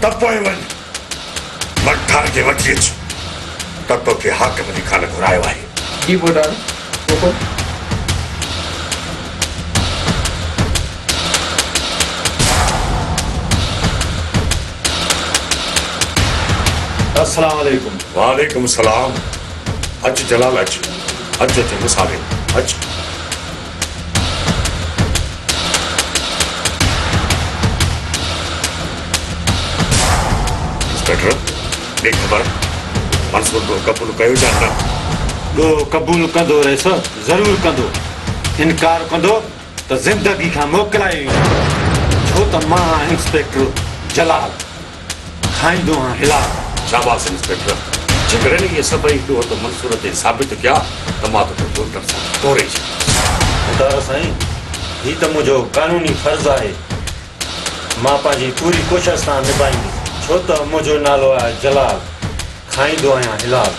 त पोइ वञ मठार खे वठी अच त तोखे हाकिम जी खान घुरायो आहे। जी बोडार हुकुम। अस्सलाम वालेकुम। वालेकुम सलाम। अच जलाल अच अच अच मुसाफिर अच। इंस्पेक्टर ॾे ख़बर मंसूर को क़बूल कयो या न? ॾो क़बूल कंदो रहिस, ज़रूर कंदो। इनकार कंदो त ज़िंदगी खां मोकिलाए वेंदो। छो त मां इंस्पेक्टर जलाल खाईंदो आहियां हिलाल। शाबाश इंस्पेक्टर। जेकॾहिं इहे सभई ॾोह त मंसूर ते साबित कया त मां तोखे कोर्ट सां तोड़े छॾींदुसि। मुतार साईं, ही त मुंहिंजो कानूनी फर्ज़ आहे। मां पंहिंजी पूरी कोशिशि सां निभाईंदुसि, छो त मुंहिंजो नालो आहे जलाल, खाईंदो आहियां हिलाल।